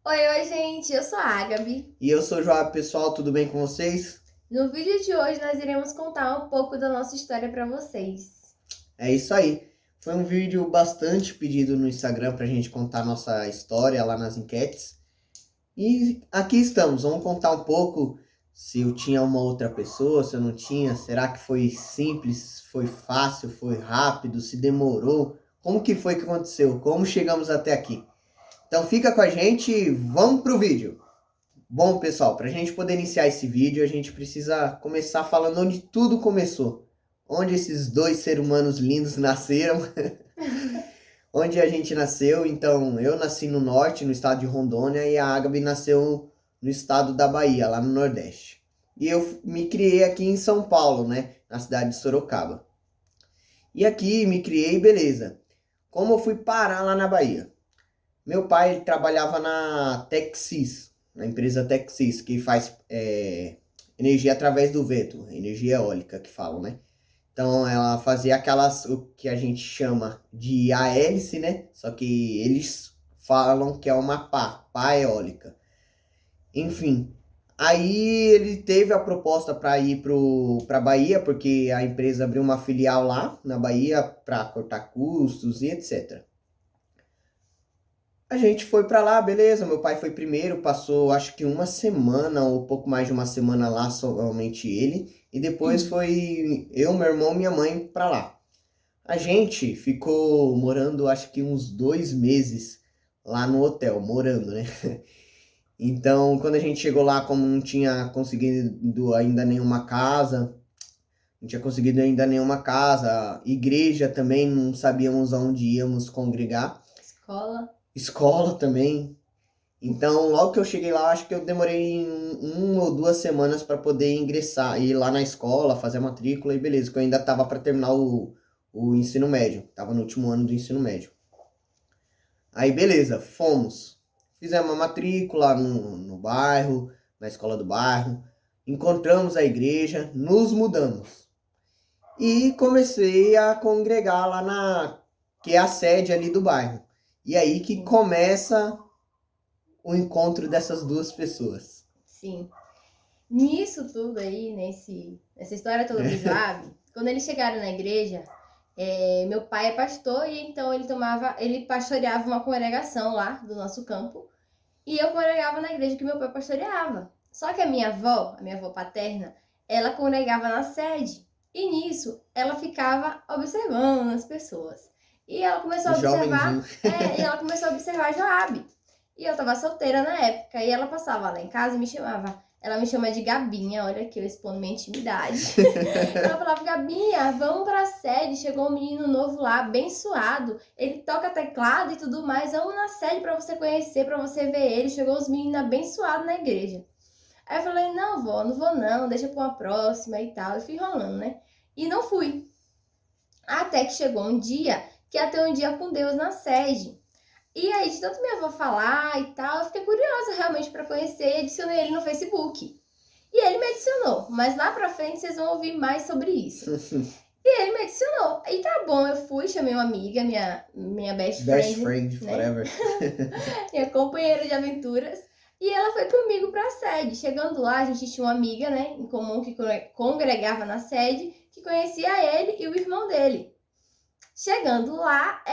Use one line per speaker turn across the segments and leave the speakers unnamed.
Oi, gente, eu sou a Agabi.
E eu sou o João, pessoal, tudo bem com vocês?
No vídeo de hoje nós iremos contar um pouco da nossa história para vocês.
É isso aí. Foi um vídeo bastante pedido no Instagram pra gente contar nossa história lá nas enquetes. E aqui estamos, vamos contar um pouco se eu tinha uma outra pessoa, se eu não tinha, será que foi simples, foi fácil, foi rápido, se demorou? Como que foi que aconteceu? Como chegamos até aqui? Então fica com a gente e vamos pro vídeo. Bom, pessoal, para a gente poder iniciar esse vídeo, a gente precisa começar falando onde tudo começou. Onde esses dois seres humanos lindos nasceram, onde a gente nasceu. Então, eu nasci no norte, no estado de Rondônia, e a Agabi nasceu no estado da Bahia, lá no Nordeste. E eu me criei aqui em São Paulo, né, na cidade de Sorocaba. E aqui me criei, beleza. Como eu fui parar lá na Bahia? Meu pai ele trabalhava na Texis, na empresa Texis, que faz energia através do vento, energia eólica que falam, né? Então ela fazia aquelas, o que a gente chama de a hélice, né? Só que eles falam que é uma pá eólica. Enfim, aí ele teve a proposta para ir para Bahia, porque a empresa abriu uma filial lá na Bahia para cortar custos e etc. A gente foi pra lá, beleza. Meu pai foi primeiro, passou acho que uma semana ou pouco mais de uma semana lá, somente ele. E depois foi eu, meu irmão e minha mãe pra lá. A gente ficou morando acho que uns 2 meses lá no hotel, morando, né? Então, quando a gente chegou lá, como não tinha conseguido ainda nenhuma casa, não tinha conseguido ainda nenhuma casa, igreja também, não sabíamos aonde íamos congregar.
Escola.
Escola também. Então, logo que eu cheguei lá, acho que eu demorei uma ou 2 semanas para poder ingressar, ir lá na escola, fazer a matrícula e beleza, que eu ainda estava para terminar o ensino médio, estava no último ano do ensino médio. Aí, beleza, fomos. Fizemos a matrícula no bairro, na escola do bairro, encontramos a igreja, nos mudamos. E comecei a congregar lá que é a sede ali do bairro. E aí que começa o encontro dessas duas pessoas.
Sim. Nisso tudo aí, nessa história toda do Joab, quando eles chegaram na igreja, meu pai é pastor e então ele pastoreava uma congregação lá do nosso campo. E eu congregava na igreja que meu pai pastoreava. Só que a minha avó paterna, ela congregava na sede. E nisso, ela ficava observando as pessoas. E ela começou
O
a
jovenzinho.
observar, e ela começou a observar Joabe. E eu tava solteira na época, e ela passava lá em casa e me chamava. Ela me chama de Gabinha, olha aqui eu expondo minha intimidade. Ela falava, Gabinha, vamos pra sede, chegou um menino novo lá, abençoado. Ele toca teclado e tudo mais, vamos na sede pra você conhecer, pra você ver ele. Chegou os meninos abençoados na igreja. Aí eu falei, não, vó, não vou não, deixa pra uma próxima e tal. Eu fui enrolando, né? E não fui. Até que chegou um dia que ia ter um dia com Deus na sede. E aí, de tanto minha avó falar e tal, eu fiquei curiosa realmente pra conhecer e adicionei ele no Facebook. E ele me adicionou, mas lá pra frente vocês vão ouvir mais sobre isso. E ele me adicionou. E tá bom, eu fui, chamei uma amiga, minha best
friend,
né?
forever.
Minha companheira de aventuras. E ela foi comigo pra sede. Chegando lá, a gente tinha uma amiga, né, em comum que congregava na sede, que conhecia ele e o irmão dele. Chegando lá,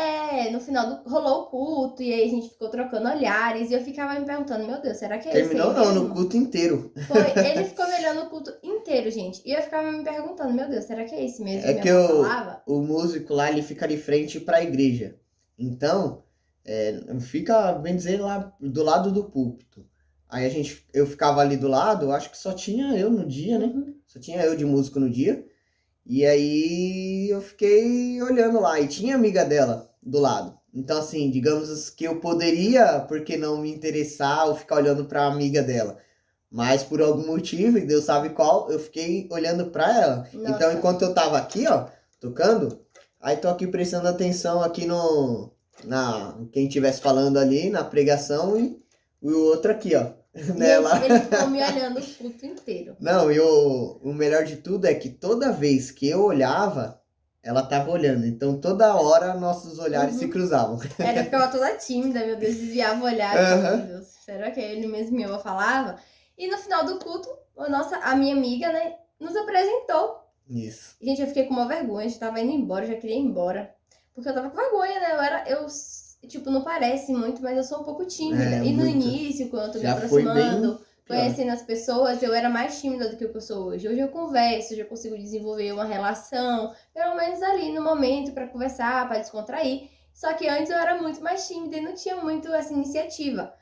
no final rolou o culto, e aí a gente ficou trocando olhares, e eu ficava me perguntando, meu Deus, será que é esse aí
Terminou não, no
mesmo?
culto inteiro.
Foi, ele ficou me olhando o culto inteiro, gente. E eu ficava me perguntando, meu Deus, será que é esse mesmo que
É
minha
que
avó falava?
o músico lá, ele fica de frente para a igreja. Então, fica, bem dizer, lá do lado do púlpito. Aí eu ficava ali do lado, acho que só tinha eu no dia, né? Só tinha eu de músico no dia. E aí eu fiquei olhando lá e tinha amiga dela do lado. Então, assim, digamos que eu poderia, porque não me interessar ou ficar olhando para a amiga dela. Mas por algum motivo, e Deus sabe qual, eu fiquei olhando para ela.
Nossa.
Então, enquanto eu tava aqui, ó, tocando, aí tô aqui prestando atenção aqui quem estivesse falando ali na pregação e o outro aqui, ó. Nela.
Ele ficou me olhando o culto inteiro.
Não, e o melhor de tudo é que toda vez que eu olhava, ela tava olhando. Então toda hora nossos olhares se cruzavam.
Ela ficava toda tímida, meu Deus, desviava o olhar. Eu falava,
Aham.
meu Deus, será que é ele mesmo que minha avó falava? E no final do culto, a minha amiga, né, nos apresentou.
Isso.
Gente, eu fiquei com uma vergonha, a gente tava indo embora, eu já queria ir embora. Porque eu tava com vergonha, né? Tipo, não parece muito, mas eu sou um pouco tímida.
É,
E no
muito.
início, quando eu tô me
Já foi
aproximando,
bem pior.
conhecendo as pessoas, eu era mais tímida do que o que eu sou hoje. Hoje eu converso, hoje eu consigo desenvolver uma relação, pelo menos ali no momento, pra conversar, pra descontrair. Só que antes eu era muito mais tímida e não tinha muito essa iniciativa.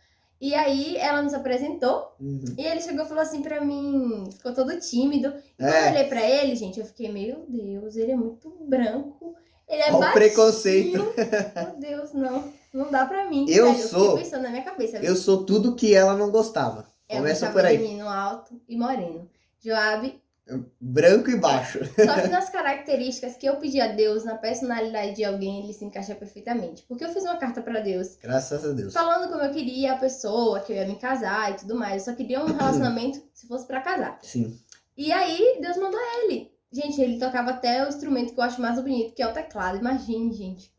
E aí ela nos apresentou
Uhum.
e ele chegou e falou assim pra mim, ficou todo tímido. E quando eu
É,
olhei pra ele, gente, eu fiquei, meu Deus, ele é muito branco, ele é
olha o
baixinho.
preconceito.
Meu Deus, não dá pra mim.
Eu
Sério, eu fiquei
sou,
pensando na minha cabeça.
eu sou tudo que ela não gostava.
Eu
Começa
gostava
por
de
aí.
menino alto e moreno. Joab.
Branco e baixo.
Só que nas características que eu pedi a Deus, na personalidade de alguém, ele se encaixa perfeitamente. Porque eu fiz uma carta pra Deus,
Graças a Deus.
falando como eu queria a pessoa, que eu ia me casar e tudo mais. Eu só queria um relacionamento se fosse pra casar.
Sim.
E aí, Deus mandou ele. Gente, ele tocava até o instrumento que eu acho mais bonito, que é o teclado. Imagine, gente.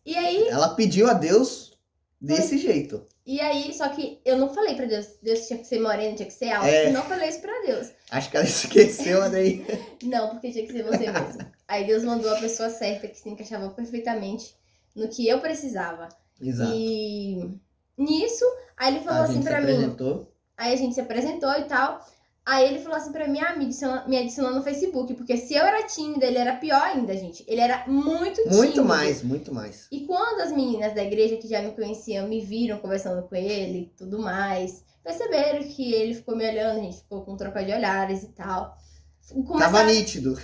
E aí,
Ela pediu a Deus desse jeito.
E aí, só que eu não falei pra Deus, Deus tinha que ser moreno, tinha que ser alto.
É.
Não falei isso pra Deus.
Acho que ela esqueceu daí.
Não, porque tinha que ser você mesmo. Aí Deus mandou a pessoa certa, que se encaixava perfeitamente no que eu precisava.
Exato.
E nisso, aí ele falou
A
assim
gente se
pra mim.
apresentou.
Aí a gente se apresentou e tal. Aí ele falou assim pra mim, me adicionou no Facebook. Porque se eu era tímida, ele era pior ainda, gente. Ele era muito tímido.
Muito mais, muito mais.
E quando as meninas da igreja que já me conheciam me viram conversando com ele e tudo mais, perceberam que ele ficou me olhando, a gente ficou com troca de olhares e tal.
Tava nítido.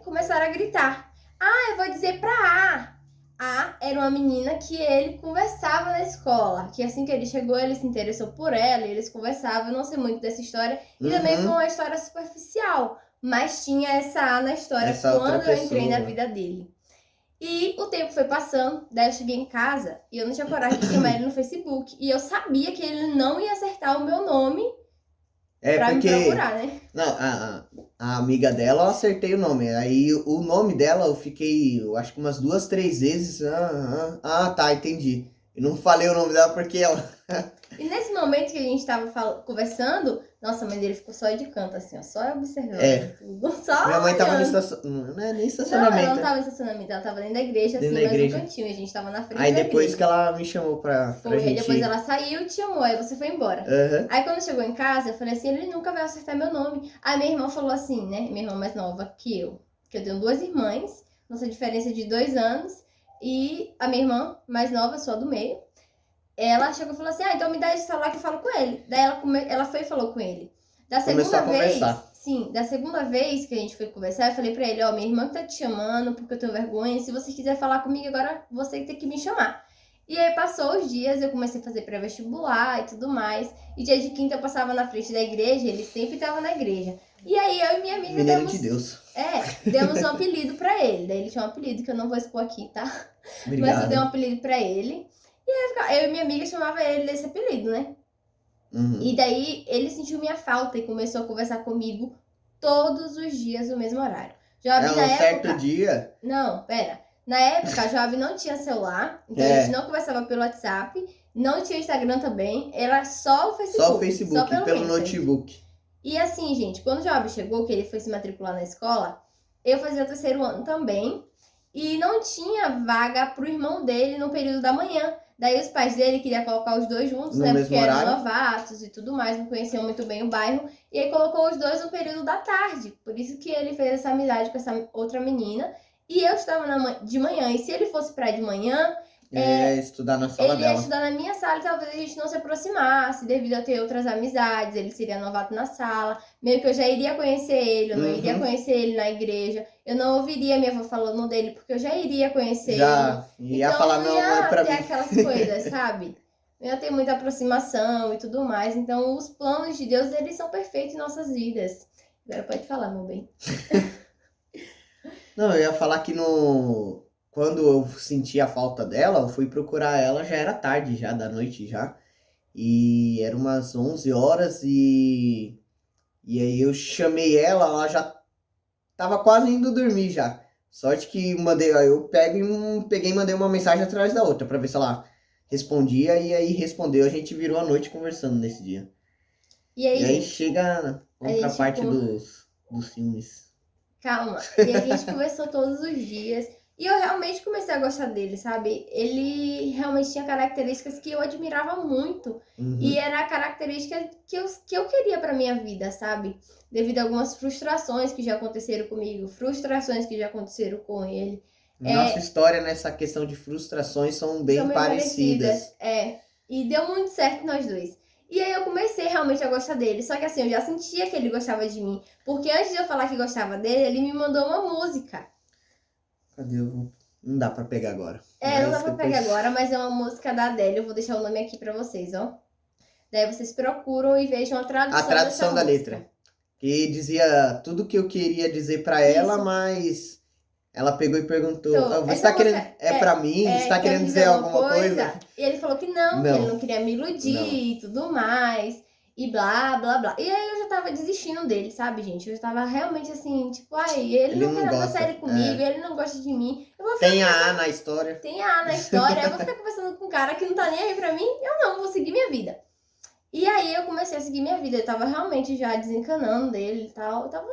Começaram a gritar. Ah, eu vou dizer pra A. A era uma menina que ele conversava na escola. Que assim que ele chegou, ele se interessou por ela e eles conversavam. Eu não sei muito dessa história. E também foi uma história superficial. Mas tinha essa A na história quando eu entrei na vida dele. E o tempo foi passando, daí eu cheguei em casa e eu não tinha coragem de chamar ele no Facebook. E eu sabia que ele não ia acertar o meu nome pra me procurar, né?
Não, a amiga dela, eu acertei o nome. Aí o nome dela eu fiquei, eu acho que umas 2, 3 vezes. Tá, entendi. Eu não falei o nome dela porque ela...
E nesse momento que a gente tava conversando, nossa, a mãe dele ficou só de canto, assim, ó, só observando tudo. Só
Minha mãe tava no
estacionamento.
Não é nem estacionamento.
Não, ela não tava no estacionamento, ela tava dentro da igreja,
Dentro
assim,
da igreja.
no cantinho, a gente tava na frente
Aí
da
depois
igreja.
que ela me chamou pra gente
Aí depois
ir.
ela saiu e te chamou, aí você foi embora. Aí quando chegou em casa, eu falei assim, ele nunca vai acertar meu nome. Aí minha irmã falou assim, né, minha irmã mais nova que eu tenho 2 irmãs, nossa diferença é de 2 anos, e a minha irmã mais nova, só do meio, ela chegou e falou assim, então me dá esse celular que eu falo com ele. Daí ela foi e falou com ele. Da
Começou
segunda
a
vez,
conversar.
sim, da segunda vez que a gente foi conversar, eu falei pra ele, minha irmã tá te chamando porque eu tenho vergonha, se você quiser falar comigo agora, você tem que me chamar. E aí passou os dias, eu comecei a fazer pré-vestibular e tudo mais, e dia de quinta eu passava na frente da igreja, ele sempre tava na igreja. E aí eu e minha amiga
Menino de Deus.
demos um apelido pra ele, daí ele tinha um apelido que eu não vou expor aqui, tá?
Obrigado.
Mas eu dei um apelido pra ele, e aí eu e minha amiga chamava ele desse apelido, né? E daí ele sentiu minha falta e começou a conversar comigo todos os dias no mesmo horário. Joab, na época...
certo dia...
Não, pera. Na época, a Joab não tinha celular, então a gente não conversava pelo WhatsApp, não tinha Instagram também, era só o Facebook.
Só o Facebook, pelo notebook.
E assim, gente, quando o Joab chegou, que ele foi se matricular na escola, eu fazia o 3º ano também, e não tinha vaga pro irmão dele no período da manhã. Daí os pais dele queriam colocar os dois juntos,
No
né?
mesmo
Porque eram
horário.
novatos e tudo mais, não conheciam muito bem o bairro. E aí colocou os dois no período da tarde. Por isso que ele fez essa amizade com essa outra menina. E eu estudava de manhã. E se ele fosse pra de manhã,
estudar na sala
ele ia
dela.
estudar na minha sala e talvez a gente não se aproximasse, devido a ter outras amizades. Ele seria novato na sala. Meio que eu já iria conhecer ele, eu não iria conhecer ele na igreja. Eu não ouviria minha avó falando dele, porque eu já iria conhecer ele.
Ia
Então,
falar, não é pra mim.
aquelas coisas, sabe? Não ia ter muita aproximação e tudo mais. Então, os planos de Deus, eles são perfeitos em nossas vidas. Agora pode falar, meu bem.
Não, eu ia falar que quando eu senti a falta dela, eu fui procurar ela, já era tarde, já da noite já. E eram umas 11 horas e aí eu chamei ela já tava quase indo dormir já. Sorte que mandei, aí eu peguei e mandei uma mensagem atrás da outra pra ver se ela respondia e aí respondeu, a gente virou a noite conversando nesse dia.
E aí,
E aí
gente,
chega,
a
vamos pra
gente
parte dos filmes.
calma. E a gente conversou todos os dias. E eu realmente comecei a gostar dele, sabe? Ele realmente tinha características que eu admirava muito. E
Uhum.
era a característica que eu queria pra minha vida, sabe? Devido a algumas frustrações que já aconteceram comigo, frustrações que já aconteceram com ele.
Nossa história nessa questão de frustrações são
São
bem
bem parecidas,
parecidas.
E deu muito certo nós dois. E aí eu comecei realmente a gostar dele. Só que assim, eu já sentia que ele gostava de mim. Porque antes de eu falar que gostava dele, ele me mandou uma música.
Cadê? Não dá pra pegar agora.
Não dá
Mas
pra pegar
depois.
agora, mas é uma música da Adele. Eu vou deixar o nome aqui pra vocês, ó. Daí vocês procuram e vejam a
A
tradução dessa
tradução da
música.
letra. Que dizia tudo que eu queria dizer pra ela,
Isso.
mas ela pegou e perguntou:
Então,
Você
essa
tá
música
querendo. É pra mim? Você tá
quer
querendo
dizer
dizer
alguma
alguma coisa?
coisa? E ele falou que ele
Não,
não queria me
não.
iludir e tudo mais. E blá, blá, blá. E aí eu já tava desistindo dele, sabe, gente? Eu já tava realmente assim, tipo, ai, ele
Ele
não
não
quer nada
gosta.
sério comigo, ele não gosta de mim. Eu vou ficar
Tem a A na história.
tem a na história, eu vou ficar conversando com um cara que não tá nem aí pra mim. Eu não, vou seguir minha vida. E aí eu comecei a seguir minha vida. Eu tava realmente já desencanando dele e tal. Eu tava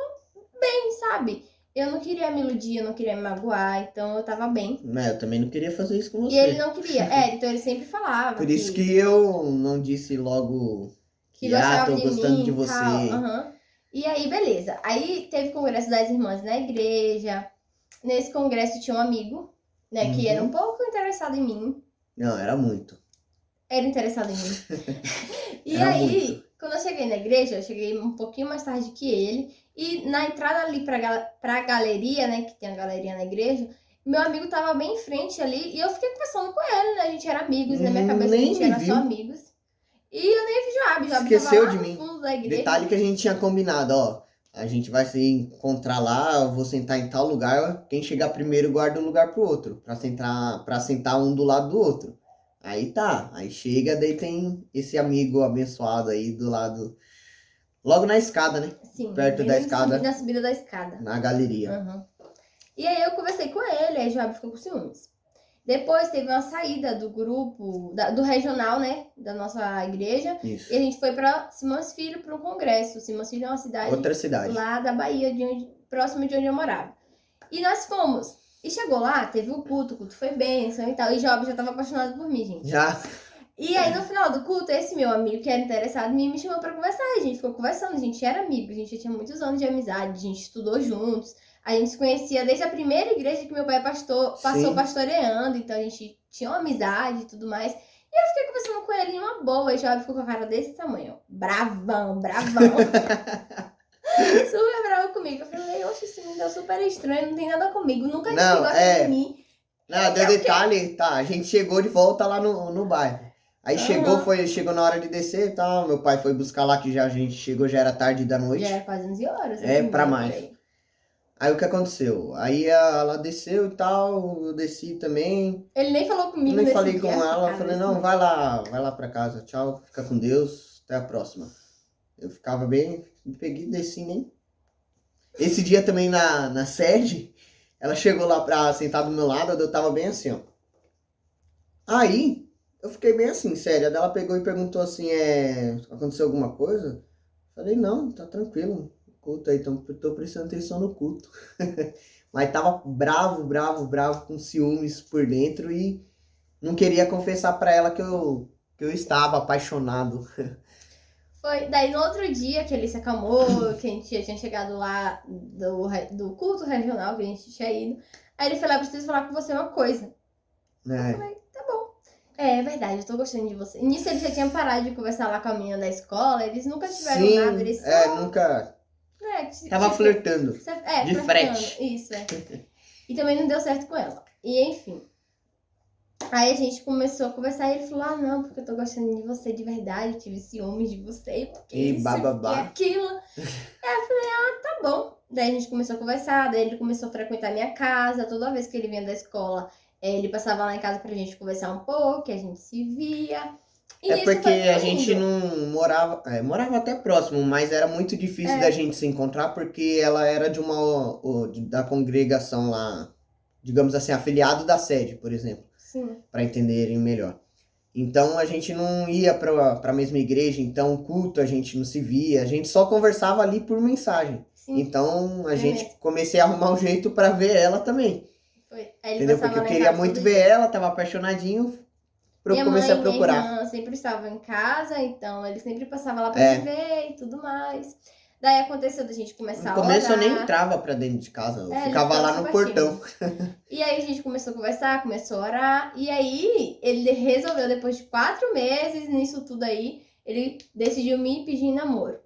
bem, sabe? Eu não queria me iludir, eu não queria me magoar, então eu tava bem.
Eu também não queria fazer isso com
E ele
você.
não queria. Então ele sempre falava
Por isso que eu não disse logo
que
que,
gostava
tô
de
gostando de
mim e tal.
você.
Aham. E aí, beleza. Aí teve congresso das irmãs na igreja. Nesse congresso tinha um amigo, né, que era um
Uhum.
pouco interessado em mim.
Não, era muito.
Era interessado em mim. E
Era muito.
aí, quando eu cheguei na igreja, eu cheguei um pouquinho mais tarde que ele. E na entrada ali pra galeria, né, que tem a galeria na igreja, meu amigo tava bem em frente ali. E eu fiquei conversando com ele, né? A gente era amigos, na minha cabeça a
Nem
gente
me
era só
viu.
amigos. E eu nem vi Joab. Joab tava
Esqueceu
lá
de
no
mim.
fundo da igreja.
Detalhe que a gente tinha combinado, ó. A gente vai se encontrar lá, eu vou sentar em tal lugar. Quem chegar primeiro guarda um lugar pro outro, pra sentar um do lado do outro. Aí tá, aí chega, daí tem esse amigo abençoado aí do lado, logo na escada, né?
Sim,
Perto da
bem na
escada,
subida da escada.
na galeria.
Uhum. E aí eu conversei com ele, aí Joab ficou com ciúmes. Depois teve uma saída do grupo, do regional, né? Da nossa igreja.
Isso.
E a gente foi pra Simões Filho para um congresso. Simões Filho é uma cidade
Outra cidade.
lá da Bahia, próximo de onde eu morava. E nós fomos. E chegou lá, teve o culto foi bênção e tal. E Job já tava apaixonado por mim, gente.
Já.
E aí, no final do culto, esse meu amigo que era interessado em mim me chamou pra conversar. A gente ficou conversando, a gente era amigo, a gente já tinha muitos anos de amizade, a gente estudou juntos. A gente se conhecia desde a primeira igreja que meu pai passou
Sim.
pastoreando, então a gente tinha uma amizade e tudo mais. E eu fiquei conversando com ele em uma boa, e o Job ficou com a cara desse tamanho, ó. Bravão, bravão. Super bravo comigo. Eu falei, oxe, esse menino é super estranho, não tem nada comigo, nunca disse que gosta de mim.
Não, deu detalhe, tá, a gente chegou de volta lá no bairro. Aí chegou na hora de descer e tal, meu pai foi buscar lá que já a gente chegou, já era tarde da noite.
Já era quase 11 horas.
Pra mais. Aí o que aconteceu? Aí ela desceu e tal, eu desci também.
Ele nem falou comigo
Nem
nesse
falei
dia,
com ela, eu falei, não,
momento.
vai lá pra casa, tchau, fica com Deus, até a próxima. Eu ficava bem, peguei e desci, nem. Esse dia também na sede, ela chegou lá pra sentar do meu lado, eu tava bem assim, ó. Aí, eu fiquei bem assim, sério. Ela pegou e perguntou assim, aconteceu alguma coisa? Falei, não, tá tranquilo. Culto aí, tô prestando atenção no culto. Mas tava bravo, com ciúmes por dentro e não queria confessar pra ela que eu estava apaixonado.
Foi daí no outro dia que ele se acalmou, que a gente já tinha chegado lá do culto regional que a gente tinha ido. Aí ele falou, preciso falar com você uma coisa. Eu falei, tá bom. É verdade, eu tô gostando de você. E nisso ele já tinha parado de conversar lá com a menina da escola, eles nunca tiveram nada, eles só...
nunca... Tava
tipo,
flertando. De frete.
Isso, E também não deu certo com ela. E enfim. Aí a gente começou a conversar e ele falou, não, porque eu tô gostando de você de verdade, eu tive ciúmes de você, porque isso e aquilo. Aí eu falei, tá bom. Daí a gente começou a conversar, daí ele começou a frequentar minha casa, toda vez que ele vinha da escola, ele passava lá em casa pra gente conversar um pouco, que a gente se via. E
É
nisso
porque
foi
a gente
fluindo.
não morava, morava até próximo, mas era muito difícil
É,
da gente se encontrar porque ela era de da congregação lá, digamos assim, afiliado da sede, por exemplo,
sim,
para entenderem melhor. Então a gente não ia para a mesma igreja, então o culto a gente não se via, a gente só conversava ali por mensagem.
sim,
Então a
foi
gente
mesmo.
comecei a arrumar um jeito para ver ela também,
Foi. Aí ele
entendeu? Porque
passava
eu
lá em
queria
casa
muito
todo
ver
dia.
ela, tava apaixonadinho,
Minha
comecei a
mãe e minha
procurar.
irmã sempre estavam em casa, então ele sempre passava lá pra me
É,
ver e tudo mais. Daí aconteceu da gente
no
começar a
começo eu nem
orar.
entrava para dentro de casa, eu
Ele
ficava
ficava
lá no
super tímido.
portão.
E aí a gente começou a conversar, começou a orar. E aí ele resolveu, depois de 4 meses nisso tudo aí, ele decidiu me pedir em namoro.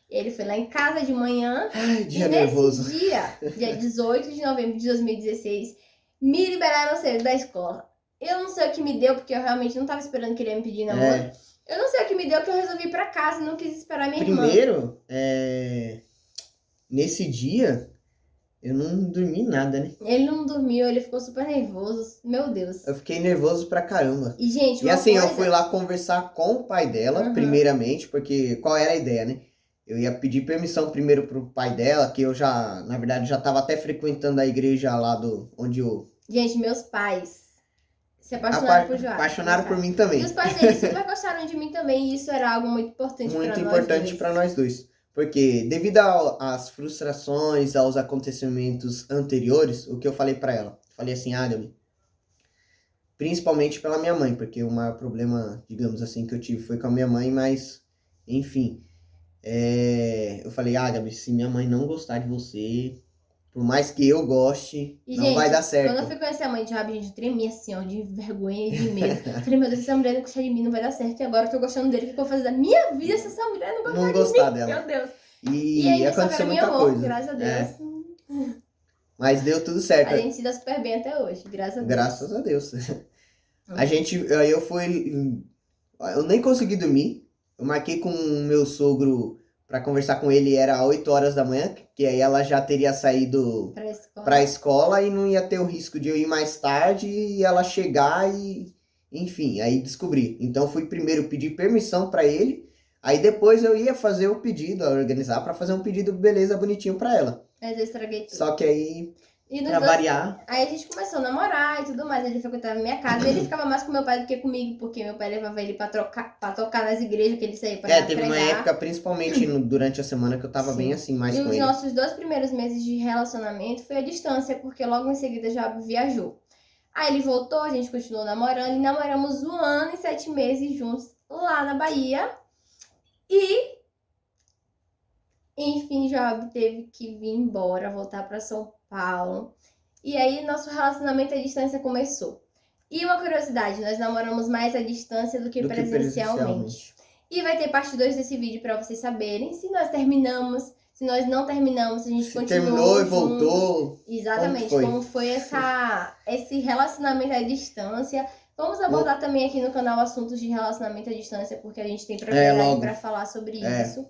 Ele foi lá em casa de manhã
Ai,
e
dia
nesse
nervoso.
dia 18 de novembro de 2016, me liberaram cedo da escola. Eu não sei o que me deu, porque eu realmente não tava esperando que ele ia me pedir namoro.
É,
Eu não sei o que me deu, que eu resolvi ir pra casa e não quis esperar minha irmã.
primeiro, nesse dia, eu não dormi nada, né?
Ele não dormiu, ele ficou super nervoso. Meu Deus.
Eu fiquei nervoso pra caramba.
E, gente,
E
uma
assim, eu fui
coisa.
lá conversar com o pai dela,
Aham.
primeiramente, porque qual era a ideia, né? Eu ia pedir permissão primeiro pro pai dela, que eu já, na verdade, já tava até frequentando a igreja lá onde eu
Gente, meus pais se apaixonaram por Joab. Meus
apaixonaram por
pais.
mim
E
também.
os pais dele super gostaram de mim também. E isso era algo muito importante pra
Muito
nós
importante
dois.
para nós dois. Porque devido às frustrações, aos acontecimentos anteriores, o que eu falei para ela? Falei assim, Gabi, principalmente pela minha mãe, porque o maior problema, digamos assim, que eu tive foi com a minha mãe, mas, enfim, eu falei, Gabi, se minha mãe não gostar de você, por mais que eu goste,
E,
não vai dar
gente, quando eu
certo.
fui conhecer a mãe de Joab, a gente tremia assim, ó, de vergonha e de medo. Falei, meu Deus, se essa mulher não gostar de mim, não vai dar certo. E agora eu tô gostando dele, o que eu vou fazer da minha vida se essa mulher não
Não
gostar de
gostar
mim?
dela.
Meu Deus. E
E
aí, só que era
aconteceu
meu
muita
amor,
coisa.
graças a Deus.
Mas deu tudo
A
certo,
gente se dá super bem até hoje, graças a Deus.
graças a Deus. Aí eu fui, eu nem consegui dormir. Eu marquei com o meu sogro para conversar com ele, era 8 horas da manhã, que aí ela já teria saído
Pra escola.
para a escola e não ia ter o risco de eu ir mais tarde e ela chegar e, enfim, aí descobri. Então fui primeiro pedir permissão para ele, aí depois eu ia fazer o pedido, organizar para fazer um pedido beleza bonitinho para ela.
Mas eu estraguei tudo.
Só que aí,
E nos
para
dois,
variar,
aí a gente começou a namorar e tudo mais. Ele frequentava minha casa. Ele ficava mais com meu pai do que comigo, porque meu pai levava ele pra tocar nas igrejas que ele saía pra
teve uma
pregar.
época, principalmente durante a semana, que eu tava bem assim, mais
E
com
os
ele.
nossos 2 primeiros meses de relacionamento foi à distância, porque logo em seguida já viajou. Aí ele voltou, a gente continuou namorando e namoramos 1 ano e 7 meses juntos lá na Bahia. E, enfim, Joab teve que vir embora, voltar para São Paulo. E aí nosso relacionamento à distância começou. E uma curiosidade, nós namoramos mais à distância do que presencialmente. E vai ter parte 2 desse vídeo para vocês saberem se nós terminamos, se nós não terminamos, se a gente
Se
continuou
terminou e
juntos.
voltou.
Exatamente, como foi esse relacionamento à distância. Vamos abordar também aqui no canal assuntos de relacionamento à distância, porque a gente tem propriedade para falar sobre isso.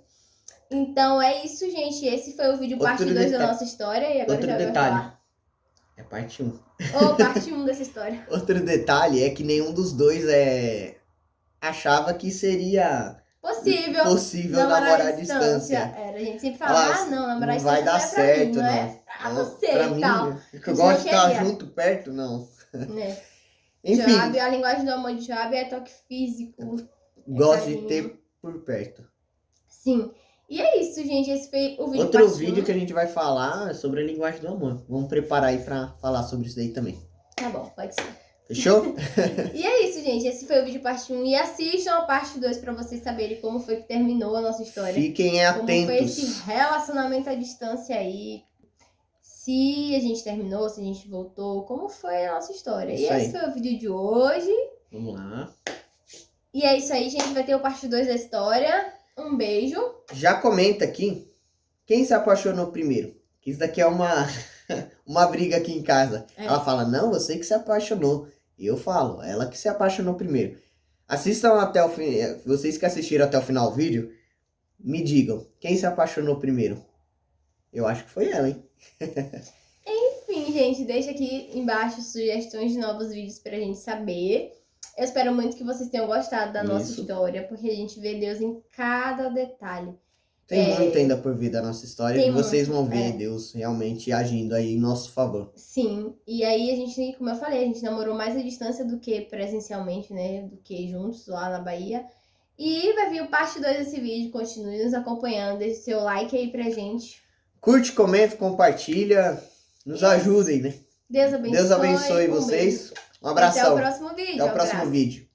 Então é isso, gente. Esse foi o vídeo parte 2 da nossa história. E agora já vai falar.
É parte 1.
Parte 1 dessa história.
Outro detalhe é que nenhum dos dois achava que seria possível namorar à distância.
Era, a gente sempre falava, não, namorar à
não vai
distância
dar
não é pra
certo,
mim, não é pra você
pra
e
mim,
tal.
que eu gosto de estar junto, perto, não.
Né?
Enfim.
Joab, a linguagem do amor de Joab é toque físico.
Gosto de ter por perto.
Sim. E é isso, gente. Esse foi o vídeo
Outro vídeo que a gente vai falar é sobre a linguagem do amor. Vamos preparar aí pra falar sobre isso daí também.
Tá bom, pode ser.
Fechou?
E é isso, gente. Esse foi o vídeo parte 1. E assistam a parte 2 pra vocês saberem como foi que terminou a nossa história.
Fiquem atentos.
Como foi esse relacionamento à distância aí. Se a gente terminou, se a gente voltou. Como foi a nossa história.
Isso
e esse
aí.
foi o vídeo de hoje.
Vamos lá.
E é isso aí, gente. Vai ter o parte 2 da história. Um beijo.
Já comenta aqui quem se apaixonou primeiro. Que isso daqui é uma briga aqui em casa. Ela fala, não, você que se apaixonou. E eu falo, ela que se apaixonou primeiro. Assistam até o fim. Vocês que assistiram até o final do vídeo, me digam, quem se apaixonou primeiro? Eu acho que foi ela, hein?
Enfim, gente, deixa aqui embaixo sugestões de novos vídeos pra gente saber. Eu espero muito que vocês tenham gostado da nossa
Isso.
história, porque a gente vê Deus em cada detalhe.
Tem muito ainda por vir da nossa história
Tem
e vocês
muito,
vão ver Deus realmente agindo aí em nosso favor.
Sim, e aí a gente, como eu falei, a gente namorou mais à distância do que presencialmente, né? Do que juntos lá na Bahia. E vai vir o parte 2 desse vídeo, continue nos acompanhando, deixe seu like aí pra gente.
Curte, comenta, compartilha, nos
Isso.
ajudem, né?
Deus abençoe.
Deus abençoe
um
vocês.
beijo.
Um abração.
Até o próximo vídeo.
Até o próximo
Abraço.
vídeo.